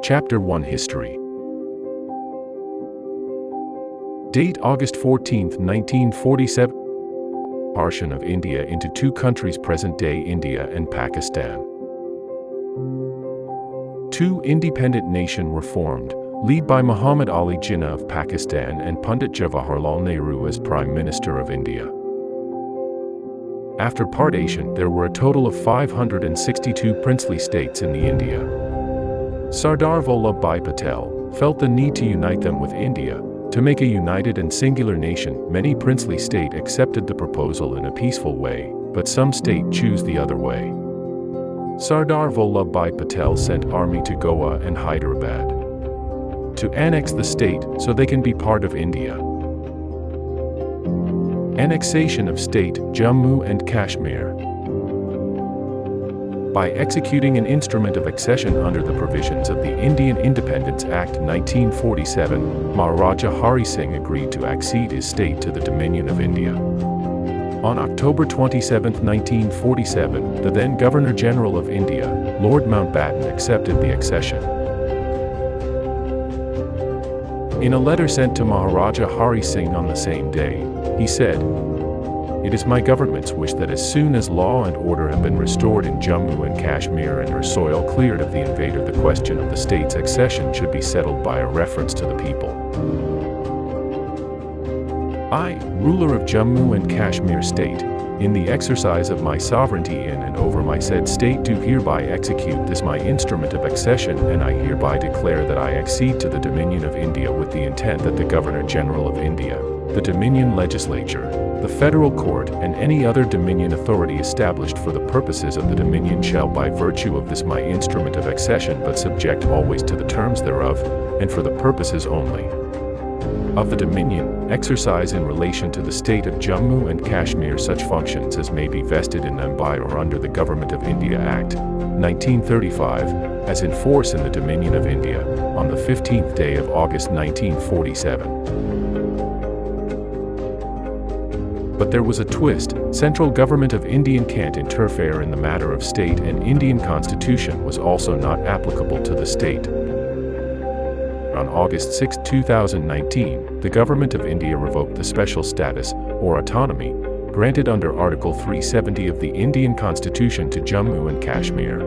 Chapter 1 History. Date August 14, 1947. Partition of India into two countries, present-day India and Pakistan. Two independent nations were formed, led by Muhammad Ali Jinnah of Pakistan and Pandit Jawaharlal Nehru as Prime Minister of India. After partition, there were a total of 562 princely states in the India. Sardar Vallabhbhai Patel felt the need to unite them with India, to make a united and singular nation. Many princely states accepted the proposal in a peaceful way, but some states chose the other way. Sardar Vallabhbhai Patel sent army to Goa and Hyderabad to annex the state so they can be part of India. Annexation of state Jammu and Kashmir. By executing an instrument of accession under the provisions of the Indian Independence Act 1947, Maharaja Hari Singh agreed to accede his state to the Dominion of India. On October 27, 1947, the then Governor-General of India, Lord Mountbatten, accepted the accession. In a letter sent to Maharaja Hari Singh on the same day, he said, "It is my government's wish that as soon as law and order have been restored in Jammu and Kashmir and her soil cleared of the invader, the question of the state's accession should be settled by a reference to the people. I, ruler of Jammu and Kashmir state, in the exercise of my sovereignty in and over my said state, do hereby execute this my instrument of accession, and I hereby declare that I accede to the Dominion of India with the intent that the Governor-General of India, the Dominion Legislature, the Federal Court, and any other Dominion authority established for the purposes of the Dominion shall by virtue of this my instrument of accession but subject always to the terms thereof, and for the purposes only of the Dominion, exercise in relation to the state of Jammu and Kashmir such functions as may be vested in them by or under the Government of India Act, 1935, as in force in the Dominion of India, on the 15th day of August 1947. But there was a twist. Central Government of India can't interfere in the matter of state, and Indian Constitution was also not applicable to the state. On August 6, 2019, the Government of India revoked the special status, or autonomy, granted under Article 370 of the Indian Constitution to Jammu and Kashmir.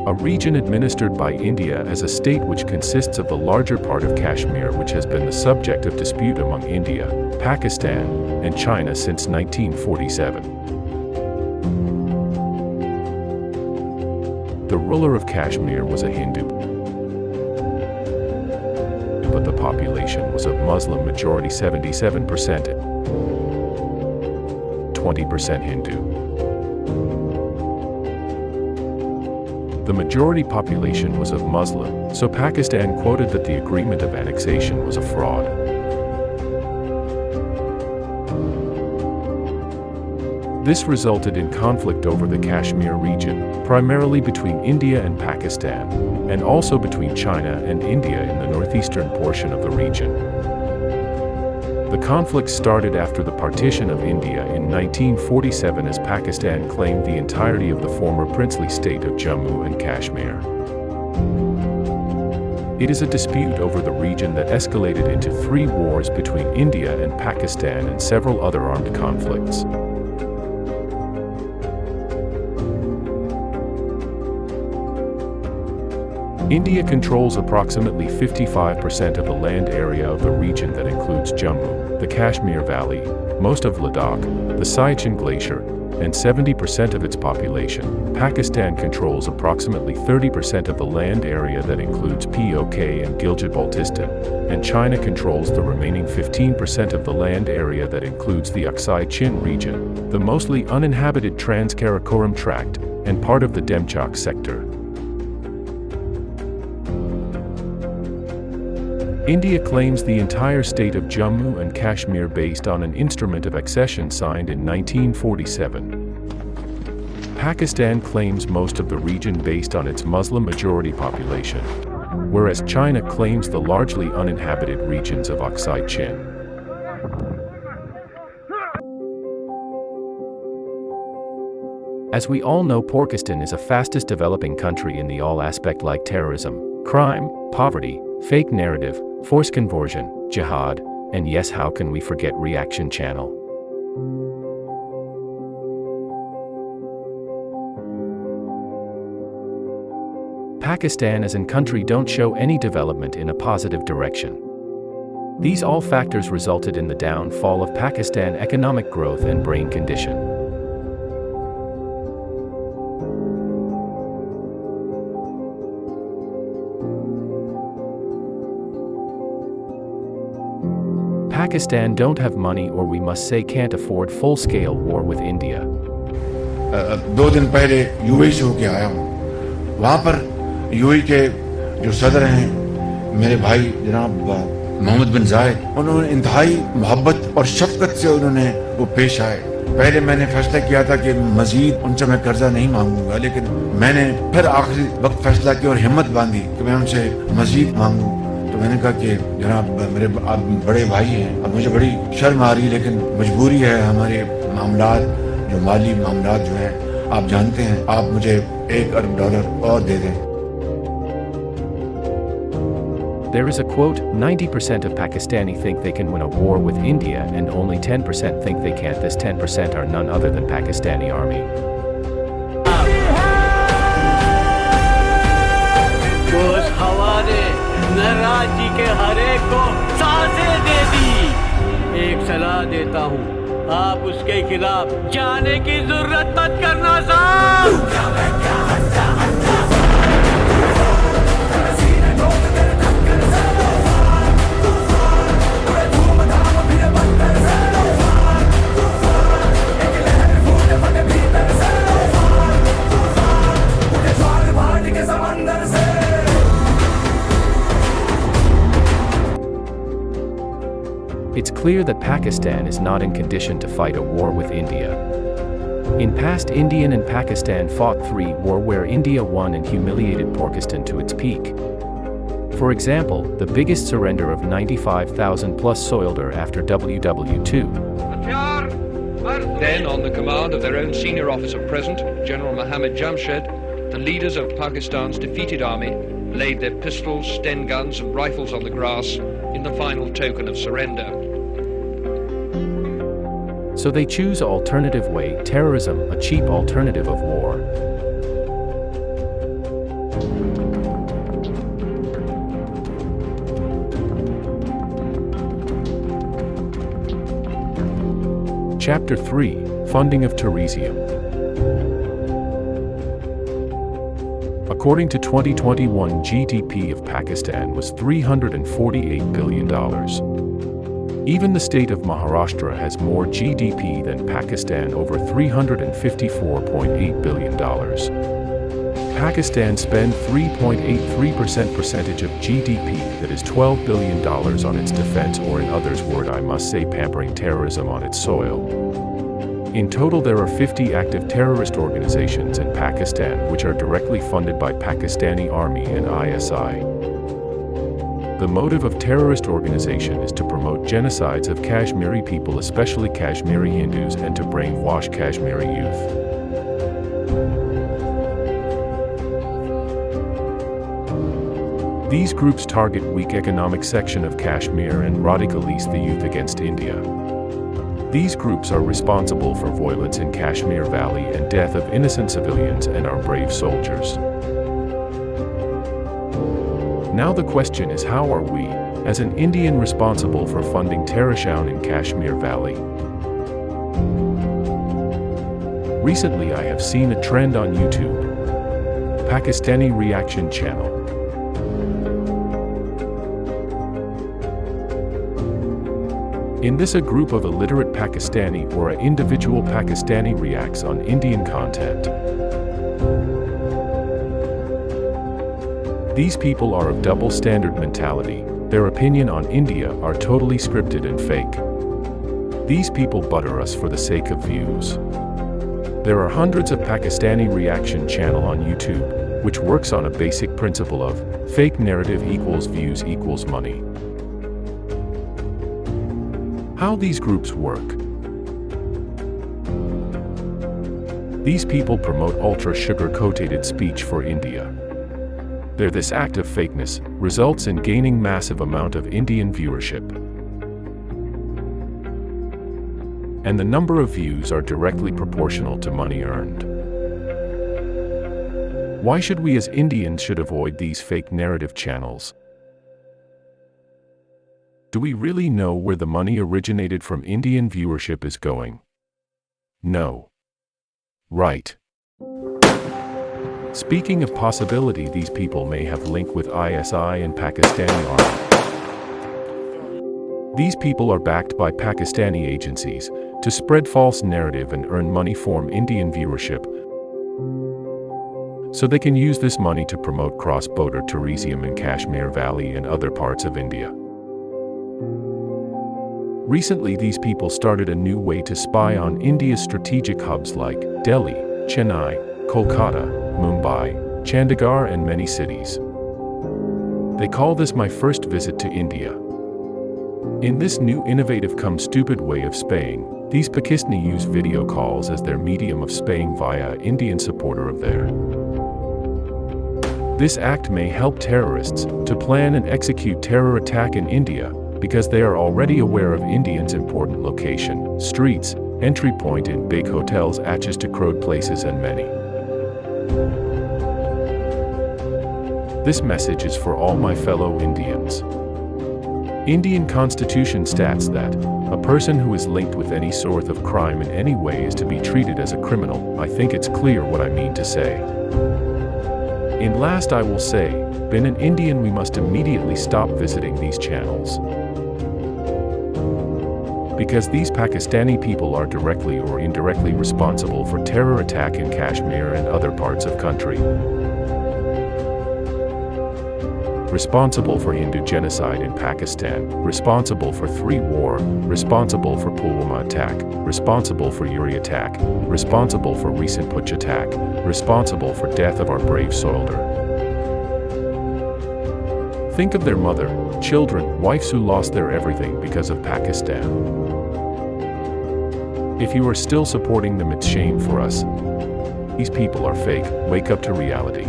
A region administered by India as a state which consists of the larger part of Kashmir, which has been the subject of dispute among India, Pakistan, and China since 1947. The ruler of Kashmir was a Hindu, but the population was of Muslim majority, 77%, 20% Hindu. The majority population was of Muslim, so Pakistan quoted that the agreement of annexation was a fraud. This resulted in conflict over the Kashmir region, primarily between India and Pakistan, and also between China and India in the northeastern portion of the region. The conflict started after the partition of India in 1947, as Pakistan claimed the entirety of the former princely state of Jammu and Kashmir. It is a dispute over the region that escalated into 3 wars between India and Pakistan and several other armed conflicts. India controls approximately 55% of the land area of the region that includes Jammu, the Kashmir Valley, most of Ladakh, the Siachen Glacier, and 70% of its population. Pakistan controls approximately 30% of the land area that includes POK and Gilgit-Baltistan, and China controls the remaining 15% of the land area that includes the Aksai Chin region, the mostly uninhabited Trans-Karakoram Tract, and part of the Demchok sector. India claims the entire state of Jammu and Kashmir based on an instrument of accession signed in 1947. Pakistan claims most of the region based on its Muslim majority population, whereas China claims the largely uninhabited regions of Aksai Chin. As we all know, Pakistan is a fastest developing country in the all aspect like terrorism, crime, poverty, fake narrative, forced conversion, jihad, and yes, how can we forget Reaction Channel? Pakistan as a country don't show any development in a positive direction. These all factors resulted in the downfall of Pakistan economic growth and brain condition. Pakistan don't have money, or we must say can't afford full-scale war with India. 2 दिन पहले UAE से होके आया हूँ। वहाँ पर UAE के जो सदर हैं, मेरे भाई जनाब मोहम्मद बिन जायद, उन्होंने इंतहाई मोहब्बत और शफकत से उन्होंने वो पेश आए। पहले मैंने फैसला किया था कि मजीद उनसे मैं कर्जा नहीं मांगूंगा, लेकिन मैंने फिर आखिरी वक्त फैसला किया और हिम्मत बांधी कि मैं उनसे मजीद मांगूं। तो मैंने कहा कि जनाब मेरे आप बड़े भाई हैं, अब मुझे बड़ी शर्म आ रही है, लेकिन मजबूरी है, हमारे मामलात जो माली मामलात जो हैं आप जानते हैं, आप मुझे $1 अरब और दे दें। There is a quote, 90% of Pakistani think they can win a war with India and only 10% think they can't. This 10% are none other than Pakistani army. नराज जी के हर एक को सांसें दे दी। एक सलाह देता हूँ, आप उसके खिलाफ जाने की जरूरत मत करना साहब। It's clear that Pakistan is not in condition to fight a war with India. In past, Indian and Pakistan fought 3 wars where India won and humiliated Pakistan to its peak. For example, the biggest surrender of 95,000 plus soldier after WW2. Then, on the command of their own senior officer present, General Mohammed Jamshed, the leaders of Pakistan's defeated army laid their pistols, Sten guns and rifles on the grass in the final token of surrender. So they choose an alternative way, terrorism, a cheap alternative of war. Chapter 3, Funding of Terreriom. According to 2021 GDP of Pakistan was $348 billion. Even the state of Maharashtra has more GDP than Pakistan, over $354.8 billion. Pakistan spends 3.83% of GDP, that is $12 billion on its defense, or in others' words I must say pampering terrorism on its soil. In total there are 50 active terrorist organizations in Pakistan which are directly funded by Pakistani Army and ISI. The motive of terrorist organization is to promote genocides of Kashmiri people, especially Kashmiri Hindus, and to brainwash Kashmiri youth. These groups target weak economic section of Kashmir and radicalize the youth against India. These groups are responsible for violence in Kashmir Valley and death of innocent civilians and our brave soldiers. Now the question is, how are we, as an Indian, responsible for funding Terreriom in Kashmir Valley? Recently I have seen a trend on YouTube. Pakistani Reaction Channel. In this, a group of illiterate Pakistani or an individual Pakistani reacts on Indian content. These people are of double standard mentality. their opinion on India are totally scripted and fake. These people butter us for the sake of views. There are hundreds of Pakistani reaction channel on YouTube, which works on a basic principle of fake narrative equals views equals money. How these groups work. These people promote ultra sugar-coated speech for India. This act of fakeness results in gaining massive amount of Indian viewership. And the number of views are directly proportional to money earned. Why should we as Indians should avoid these fake narrative channels? Do we really know where the money originated from Indian viewership is going? No. Right. Speaking of possibility, these people may have link with ISI and Pakistani army. These people are backed by Pakistani agencies to spread false narrative and earn money from Indian viewership, so they can use this money to promote cross-border Terreriom in Kashmir Valley and other parts of India. Recently, these people started a new way to spy on India's strategic hubs like Delhi, Chennai, Kolkata, Mumbai, Chandigarh and many cities. They call this my first visit to India. In this new innovative come stupid way of spying, these Pakistani use video calls as their medium of spying via Indian supporter of theirs. This act may help terrorists to plan and execute terror attack in India because they are already aware of Indians' important location, streets, entry point in big hotels, access to crowd places and many. This message is for all my fellow Indians. Indian constitution states that a person who is linked with any sort of crime in any way is to be treated as a criminal. I think it's clear what I mean to say. In last I will say, being an Indian we must immediately stop visiting these channels. Because these Pakistani people are directly or indirectly responsible for terror attack in Kashmir and other parts of country. Responsible for Hindu genocide in Pakistan, responsible for 3 war, responsible for Pulwama attack, responsible for Uri attack, responsible for recent Putsch attack, responsible for death of our brave soldier. Think of their mother, children, wives who lost their everything because of Pakistan. If you are still supporting them, it's shame for us. These people are fake. Wake up to reality.